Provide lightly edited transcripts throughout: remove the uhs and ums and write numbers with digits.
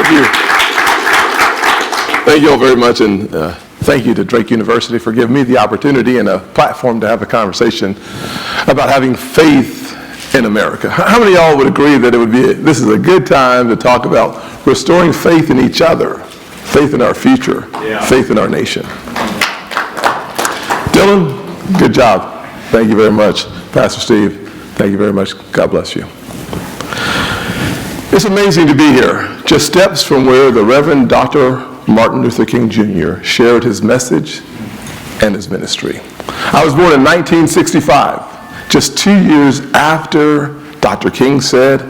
Thank you. Thank you all very much, and thank you to Drake University for giving me the opportunity and a platform to have a conversation about having faith in America. How many of y'all would agree that this is a good time to talk about restoring faith in each other, faith in our future, faith in our nation? Dylan, good job. Thank you very much. Pastor Steve, thank you very much. God bless you. It's amazing to be here, just steps from where the Reverend Dr. Martin Luther King Jr. shared his message and his ministry. I was born in 1965, just 2 years after Dr. King said,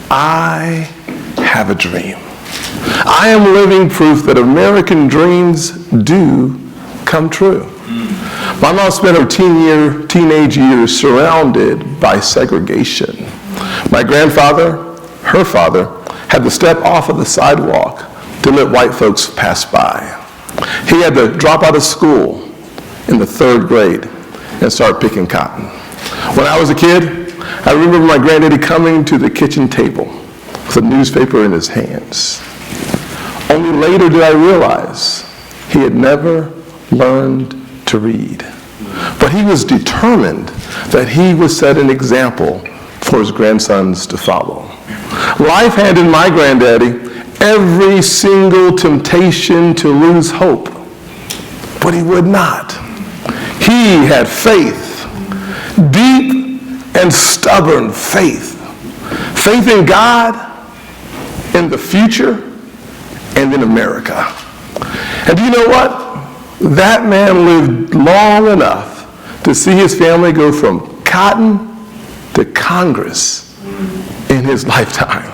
"I have a dream. I am living proof that American dreams do come true." My mom spent her teenage years surrounded by segregation. My grandfather, her father, had to step off of the sidewalk to let white folks pass by. He had to drop out of school in the 3rd grade and start picking cotton. When I was a kid, I remember my granddaddy coming to the kitchen table with a newspaper in his hands. Only later did I realize he had never learned to read. But he was determined that he would set an example for his grandsons to follow. Life handed my granddaddy every single temptation to lose hope, but he would not. He had faith, deep and stubborn faith. Faith in God, in the future, and in America. And do you know what? That man lived long enough to see his family go from cotton to Congress in his lifetime.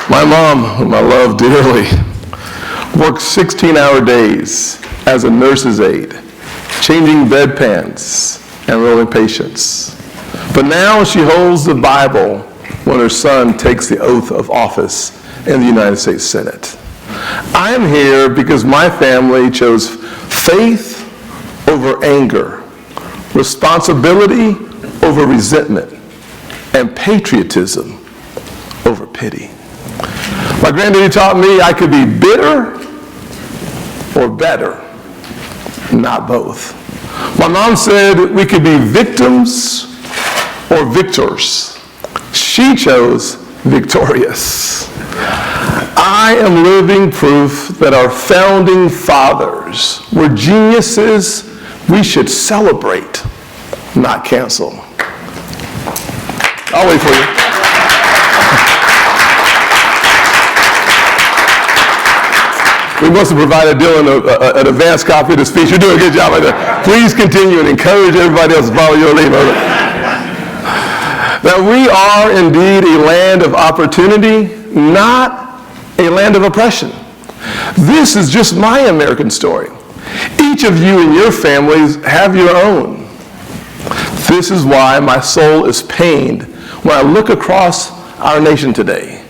My mom, whom I love dearly, worked 16-hour days as a nurse's aide, changing bedpans and rolling patients. But now she holds the Bible when her son takes the oath of office in the United States Senate. I'm here because my family chose faith over anger, responsibility over resentment, and patriotism over pity. My granddaddy taught me I could be bitter or better, not both. My mom said we could be victims or victors. She chose victorious. I am living proof that our founding fathers were geniuses we should celebrate, not cancel. I'll wait for you. We must have provided Dylan an advanced copy of the speech. You're doing a good job right there. Please continue and encourage everybody else to follow your lead. That we are indeed a land of opportunity, not a land of oppression. This is just my American story. Each of you and your families have your own. This is why my soul is pained when I look across our nation today.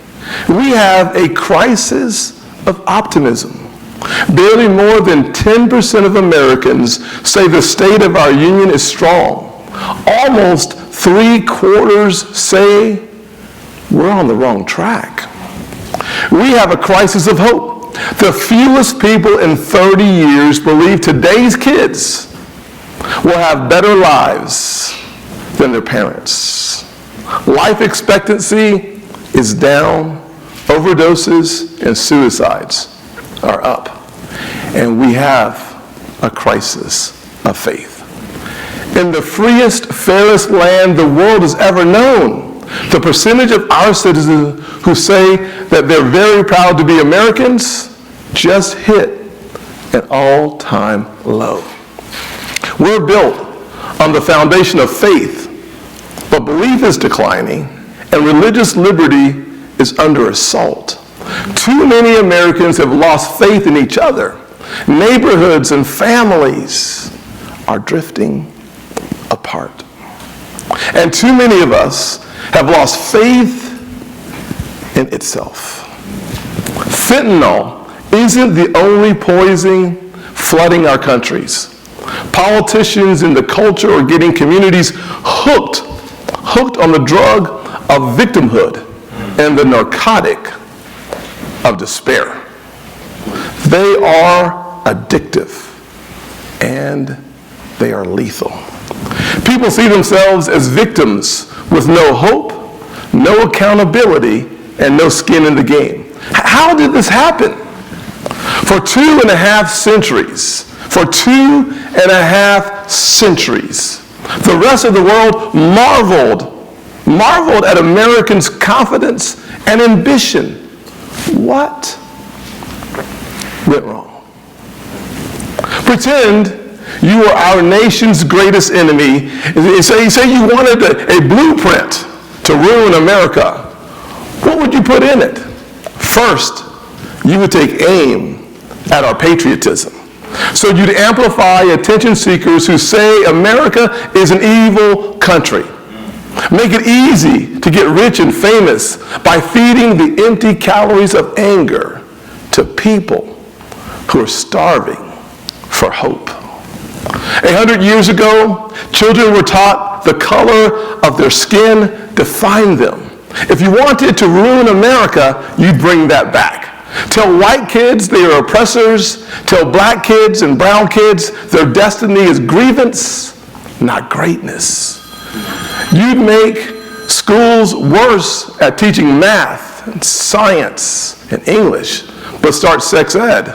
We have a crisis of optimism. Barely more than 10% of Americans say the state of our union is strong. Almost 3/4 say we're on the wrong track. We have a crisis of hope. The fewest people in 30 years believe today's kids will have better lives than their parents. Life expectancy is down, overdoses and suicides are up, and we have a crisis of faith. In the freest, fairest land the world has ever known, the percentage of our citizens who say that they're very proud to be Americans just hit an all-time low. We're built on the foundation of faith, but belief is declining, and religious liberty is under assault. Too many Americans have lost faith in each other. Neighborhoods and families are drifting apart. And too many of us have lost faith in itself. Fentanyl isn't the only poison flooding our countries. Politicians in the culture are getting communities hooked on the drug of victimhood and the narcotic of despair. They are addictive and they are lethal. People see themselves as victims with no hope, no accountability, and no skin in the game. How did this happen? For 2.5 centuries, the rest of the world marveled at Americans' confidence and ambition. What went wrong? Pretend you were our nation's greatest enemy. Say you wanted a blueprint to ruin America. What would you put in it? First, you would take aim at our patriotism. So you'd amplify attention seekers who say America is an evil country. Make it easy to get rich and famous by feeding the empty calories of anger to people who are starving for hope. 100 years ago, children were taught the color of their skin defined them. If you wanted to ruin America, you'd bring that back. Tell white kids they are oppressors. Tell black kids and brown kids their destiny is grievance, not greatness. You'd make schools worse at teaching math and science and English, but start sex ed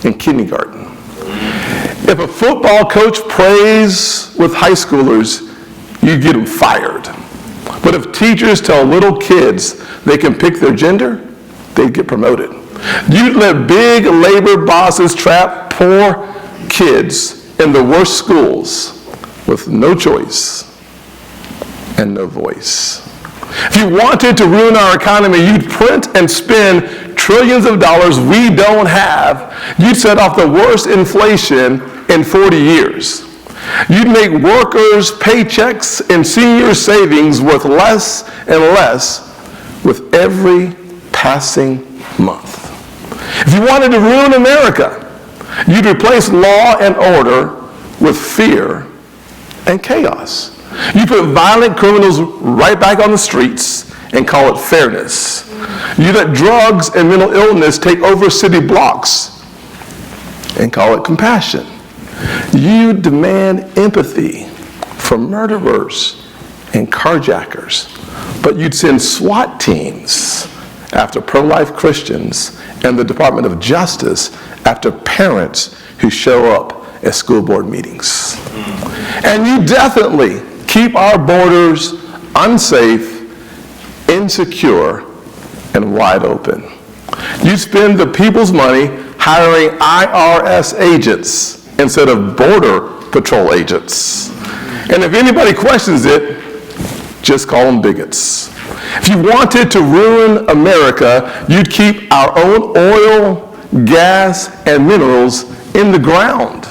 in kindergarten. If a football coach prays with high schoolers, you get them fired. But if teachers tell little kids they can pick their gender, they get promoted. You'd let big labor bosses trap poor kids in the worst schools with no choice and no voice. If you wanted to ruin our economy, you'd print and spend trillions of dollars we don't have. You'd set off the worst inflation in 40 years. You'd make workers' paychecks and senior savings worth less and less with every passing month. If you wanted to ruin America, you'd replace law and order with fear and chaos. You put violent criminals right back on the streets and call it fairness. You let drugs and mental illness take over city blocks and call it compassion. You demand empathy from murderers and carjackers, but you'd send SWAT teams after pro-life Christians and the Department of Justice after parents who show up at school board meetings. And you definitely keep our borders unsafe, insecure, and wide open. You spend the people's money hiring IRS agents instead of Border Patrol agents. And if anybody questions it, just call them bigots. If you wanted to ruin America, you'd keep our own oil, gas, and minerals in the ground.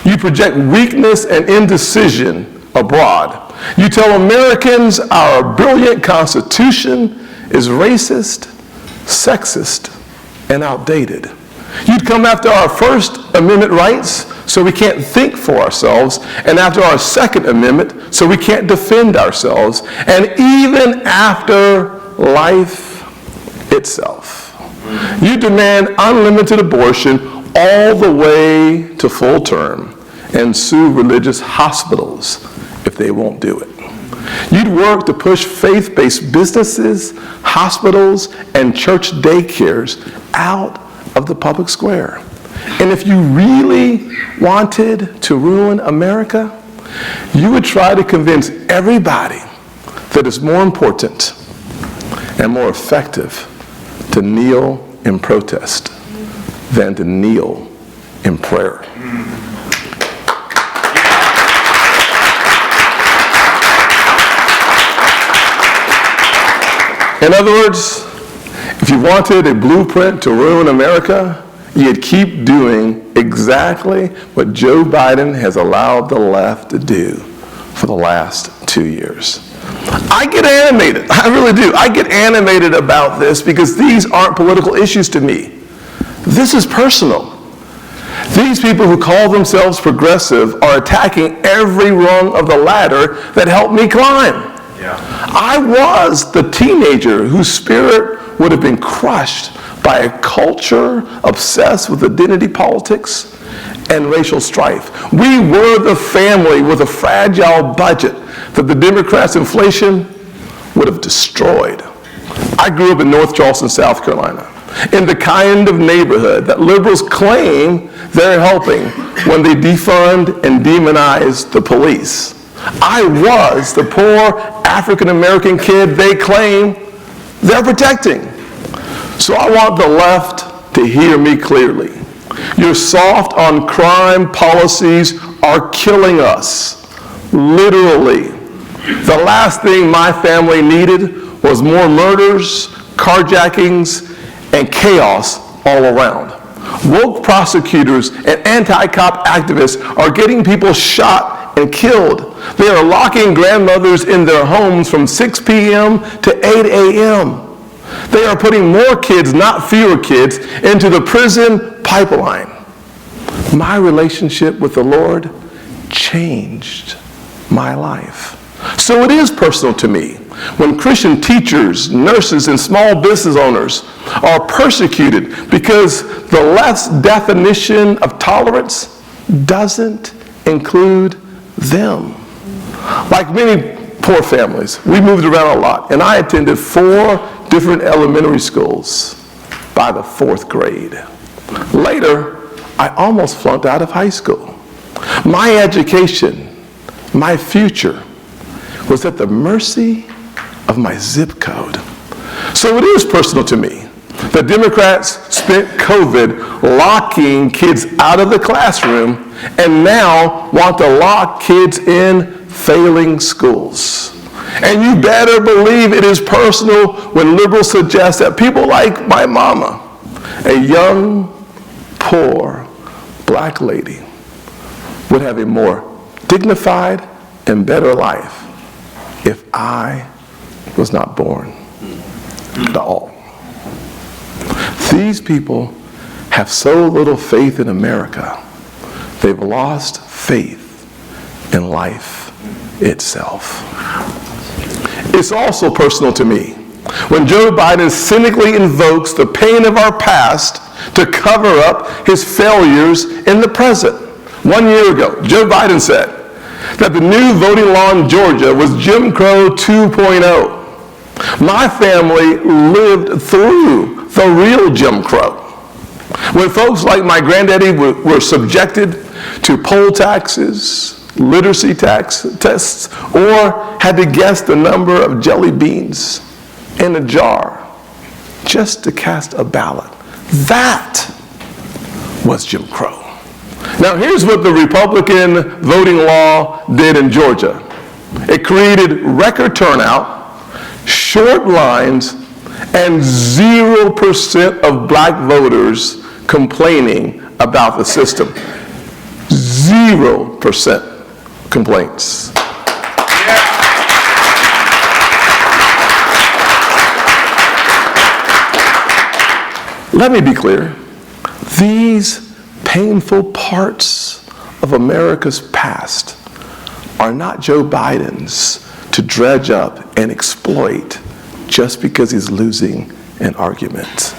You project weakness and indecision abroad. You tell Americans our brilliant Constitution is racist, sexist, and outdated. You'd come after our First Amendment rights so we can't think for ourselves, and after our Second Amendment so we can't defend ourselves, and even after life itself. You demand unlimited abortion all the way to full term and sue religious hospitals if they won't do it. You'd work to push faith-based businesses, hospitals, and church daycares out of the public square. And if you really wanted to ruin America, you would try to convince everybody that it's more important and more effective to kneel in protest than to kneel in prayer. In other words, if you wanted a blueprint to ruin America, you'd keep doing exactly what Joe Biden has allowed the left to do for the last 2 years. I get animated, I really do. I get animated about this because these aren't political issues to me. This is personal. These people who call themselves progressive are attacking every rung of the ladder that helped me climb. Yeah. I was the teenager whose spirit would have been crushed by a culture obsessed with identity politics and racial strife. We were the family with a fragile budget that the Democrats' inflation would have destroyed. I grew up in North Charleston, South Carolina, in the kind of neighborhood that liberals claim they're helping when they defund and demonize the police. I was the poor African-American kid they claim they're protecting. So I want the left to hear me clearly. Your soft on crime policies are killing us, literally. The last thing my family needed was more murders, carjackings, and chaos all around. Woke prosecutors and anti-cop activists are getting people shot and killed. They are locking grandmothers in their homes from 6 p.m. to 8 a.m. They are putting more kids, not fewer kids, into the prison pipeline. My relationship with the Lord changed my life. So it is personal to me when Christian teachers, nurses, and small business owners are persecuted because the left's definition of tolerance doesn't include them. Like many poor families, we moved around a lot, and I attended 4 different elementary schools by the 4th grade. Later, I almost flunked out of high school. My education, my future, was at the mercy of my zip code. So it is personal to me. The Democrats spent COVID locking kids out of the classroom and now want to lock kids in failing schools. And you better believe it is personal when liberals suggest that people like my mama, a young, poor, black lady, would have a more dignified and better life if I was not born at all. These people have so little faith in America, they've lost faith in life itself. It's also personal to me when Joe Biden cynically invokes the pain of our past to cover up his failures in the present. 1 year ago, Joe Biden said that the new voting law in Georgia was Jim Crow 2.0. My family lived through the real Jim Crow, when folks like my granddaddy were subjected to poll taxes, literacy tests, or had to guess the number of jelly beans in a jar just to cast a ballot. That was Jim Crow. Now here's what the Republican voting law did in Georgia. It created record turnout, short lines, and 0% of black voters complaining about the system. 0% complaints. Let me be clear. These painful parts of America's past are not Joe Biden's to dredge up and exploit just because he's losing an argument.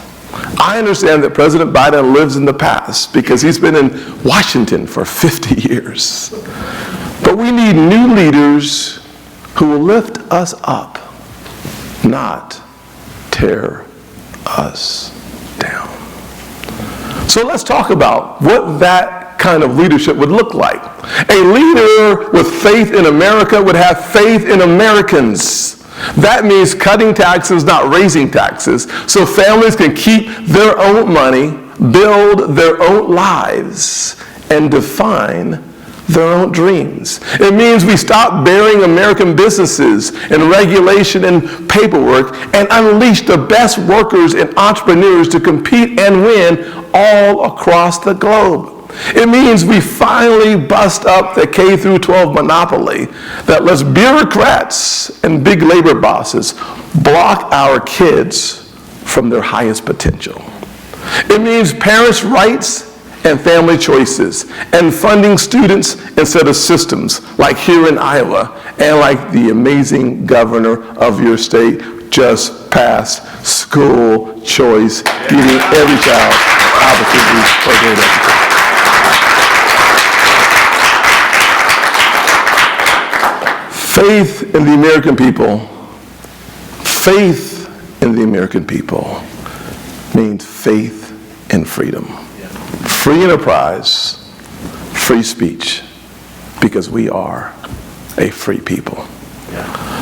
I understand that President Biden lives in the past because he's been in Washington for 50 years. But we need new leaders who will lift us up, not tear us down. So let's talk about what that kind of leadership would look like. A leader with faith in America would have faith in Americans. That means cutting taxes, not raising taxes, so families can keep their own money, build their own lives, and define their own dreams. It means we stop burying American businesses in regulation and paperwork and unleash the best workers and entrepreneurs to compete and win all across the globe. It means we finally bust up the K through 12 monopoly that lets bureaucrats and big labor bosses block our kids from their highest potential. It means parents' rights and family choices, and funding students instead of systems, like here in Iowa, and like the amazing governor of your state just passed school choice, giving every child opportunities for great education. Faith in the American people means faith in freedom. Free enterprise, free speech, because we are a free people.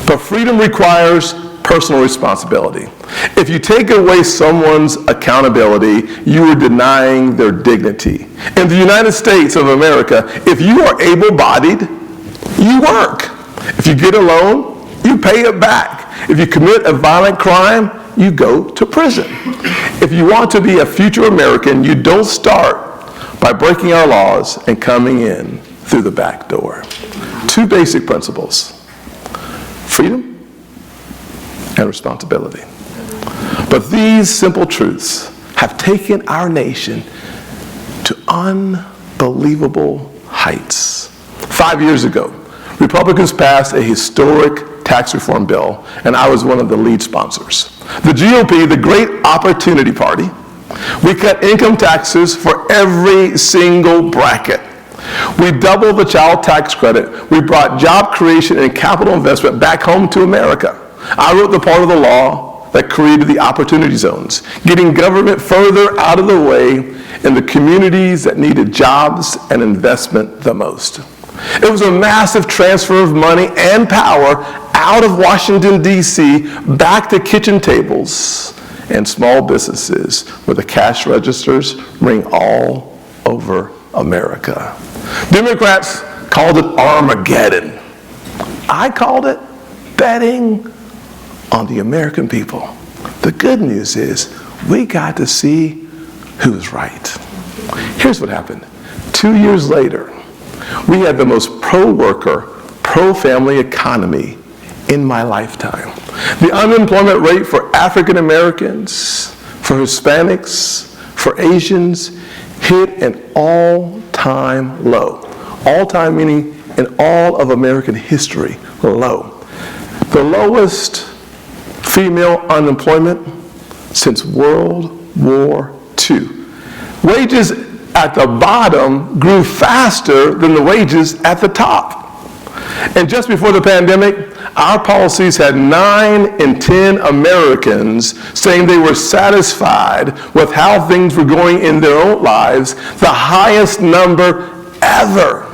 But freedom requires personal responsibility. If you take away someone's accountability, you are denying their dignity. In the United States of America, if you are able-bodied, you work. If you get a loan, you pay it back. If you commit a violent crime, you go to prison. If you want to be a future American, you don't start by breaking our laws and coming in through the back door. Two basic principles: freedom and responsibility. But these simple truths have taken our nation to unbelievable heights. 5 years ago, Republicans passed a historic tax reform bill, and I was one of the lead sponsors. The GOP, the Great Opportunity Party, we cut income taxes for every single bracket. We doubled the child tax credit. We brought job creation and capital investment back home to America. I wrote the part of the law that created the opportunity zones, getting government further out of the way in the communities that needed jobs and investment the most. It was a massive transfer of money and power out of Washington, D.C., back to kitchen tables and small businesses where the cash registers ring all over America. Democrats called it Armageddon. I called it betting on the American people. The good news is we got to see who's right. Here's what happened. 2 years later, we had the most pro-worker, pro-family economy in my lifetime. The unemployment rate for African Americans, for Hispanics, for Asians hit an all-time low. All-time meaning in all of American history, low. The lowest female unemployment since World War II. Wages at the bottom grew faster than the wages at the top. And just before the pandemic, our policies had 9 in 10 Americans saying they were satisfied with how things were going in their own lives, the highest number ever.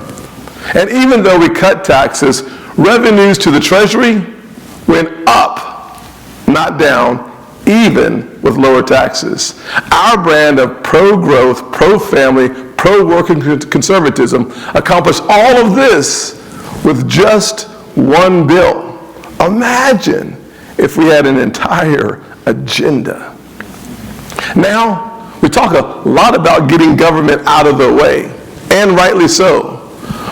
And even though we cut taxes, revenues to the Treasury went up, not down, even with lower taxes. Our brand of pro-growth, pro-family, pro-working conservatism accomplished all of this with just one bill. Imagine if we had an entire agenda. Now, we talk a lot about getting government out of the way, and rightly so.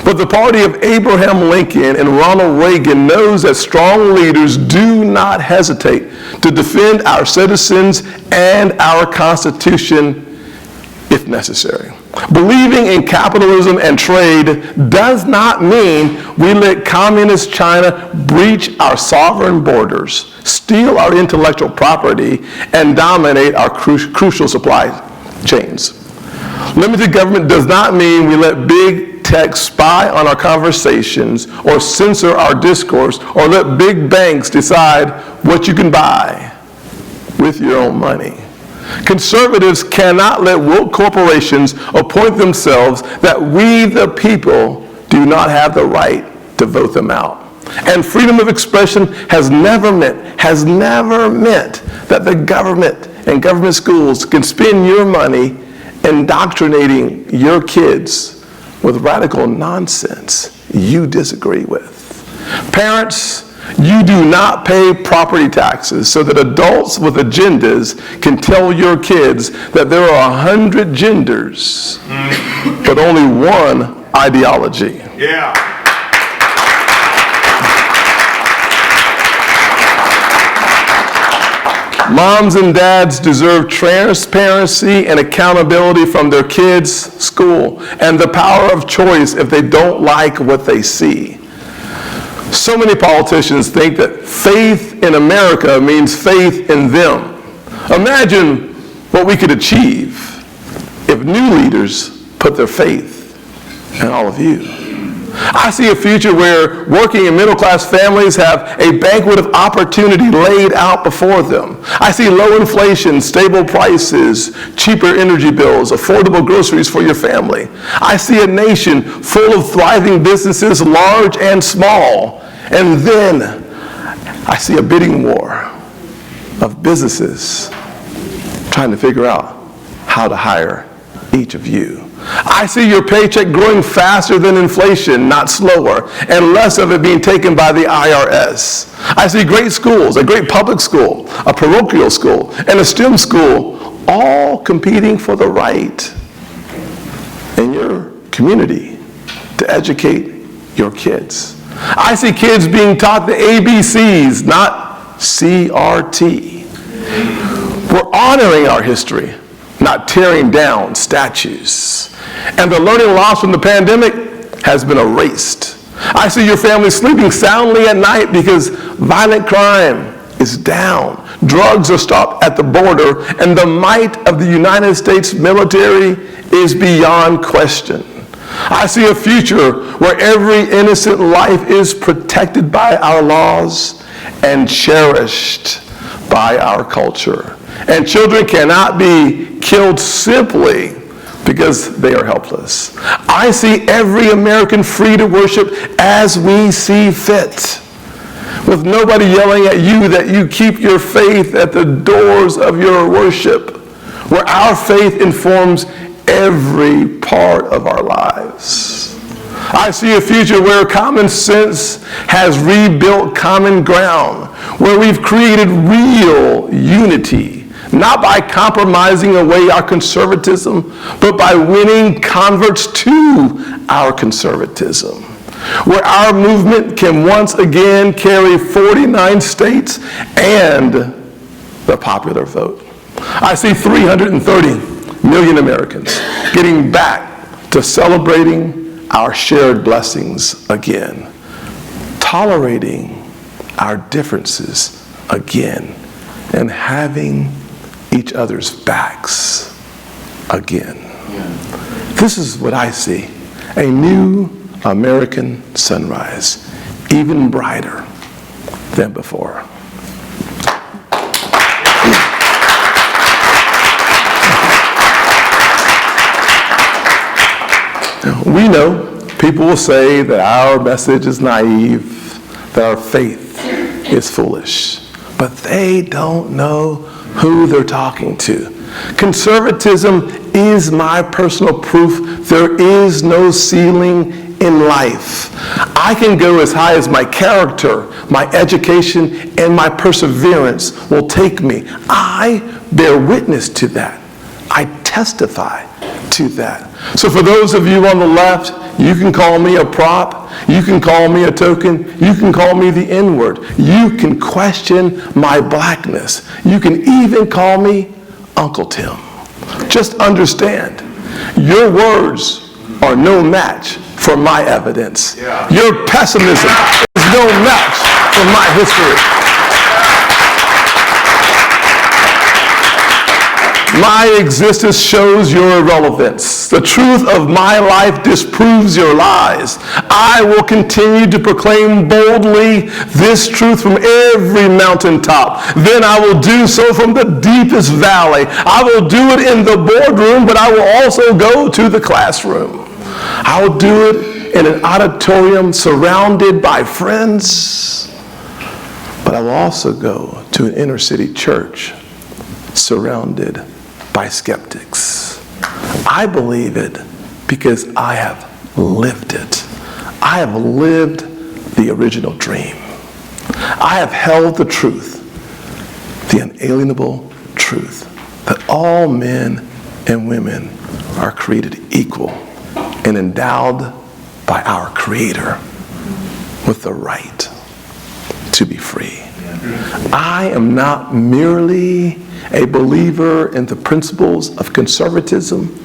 But the party of Abraham Lincoln and Ronald Reagan knows that strong leaders do not hesitate to defend our citizens and our Constitution if necessary. Believing in capitalism and trade does not mean we let communist China breach our sovereign borders, steal our intellectual property, and dominate our crucial supply chains. Limited government does not mean we let big tech spy on our conversations or censor our discourse or let big banks decide what you can buy with your own money. Conservatives cannot let woke corporations appoint themselves that we, the people, do not have the right to vote them out. And freedom of expression has never meant that the government and government schools can spend your money indoctrinating your kids with radical nonsense you disagree with. Parents, you do not pay property taxes so that adults with agendas can tell your kids that there are 100 genders, but only one ideology. Yeah. Moms and dads deserve transparency and accountability from their kids' school and the power of choice if they don't like what they see. So many politicians think that faith in America means faith in them. Imagine what we could achieve if new leaders put their faith in all of you. I see a future where working and middle-class families have a banquet of opportunity laid out before them. I see low inflation, stable prices, cheaper energy bills, affordable groceries for your family. I see a nation full of thriving businesses, large and small. And then I see a bidding war of businesses trying to figure out how to hire each of you. I see your paycheck growing faster than inflation, not slower, and less of it being taken by the R-S. I see great schools, a great public school, a parochial school, and a STEM school, all competing for the right in your community to educate your kids. I see kids being taught the ABCs, not CRT. We're honoring our history, not tearing down statues. And the learning loss from the pandemic has been erased. I see your family sleeping soundly at night because violent crime is down. Drugs are stopped at the border, and the might of the United States military is beyond question. I see a future where every innocent life is protected by our laws and cherished by our culture. And children cannot be killed simply because they are helpless. I see every American free to worship as we see fit, with nobody yelling at you that you keep your faith at the doors of your worship, where our faith informs every part of our lives. I see a future where common sense has rebuilt common ground, where we've created real unity, not by compromising away our conservatism, but by winning converts to our conservatism, where our movement can once again carry 49 states and the popular vote. I see 330 million Americans getting back to celebrating our shared blessings again, tolerating our differences again, and having each other's backs again. This is what I see, a new American sunrise, even brighter than before. We know people will say that our message is naive, that our faith is foolish, but they don't know who they're talking to. Conservatism is my personal proof there is no ceiling in life. I can go as high as my character, my education, and my perseverance will take me. I bear witness to that. I testify to that. So for those of you on the left, you can call me a prop, you can call me a token, you can call me the N-word, you can question my blackness, you can even call me Uncle Tim. Just understand, your words are no match for my evidence. Your pessimism is no match for my history. My existence shows your irrelevance. The truth of my life disproves your lies. I will continue to proclaim boldly this truth from every mountaintop. Then I will do so from the deepest valley. I will do it in the boardroom, but I will also go to the classroom. I will do it in an auditorium surrounded by friends, but I will also go to an inner city church surrounded by skeptics. I believe it because I have lived it. I have lived the original dream. I have held the truth, the unalienable truth, that all men and women are created equal and endowed by our Creator with the right to be free. I am not merely a believer in the principles of conservatism.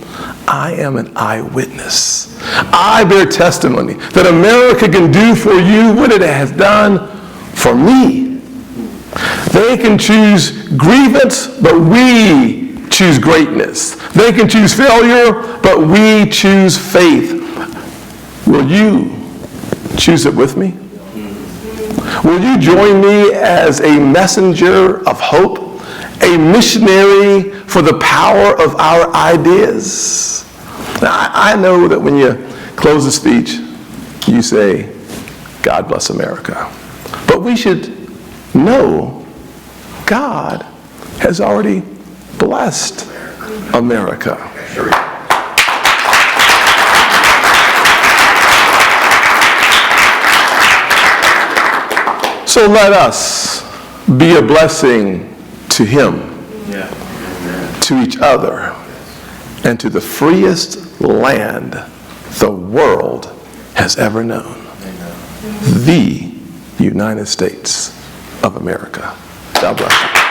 I am an eyewitness. I bear testimony that America can do for you what it has done for me. They can choose grievance, but we choose greatness. They can choose failure, but we choose faith. Will you choose it with me? Will you join me as a messenger of hope, a missionary for the power of our ideas? Now, I know that when you close the speech, you say, God bless America. But we should know God has already blessed America. So let us be a blessing to him, to each other, and to the freest land the world has ever known, the United States of America. God bless you.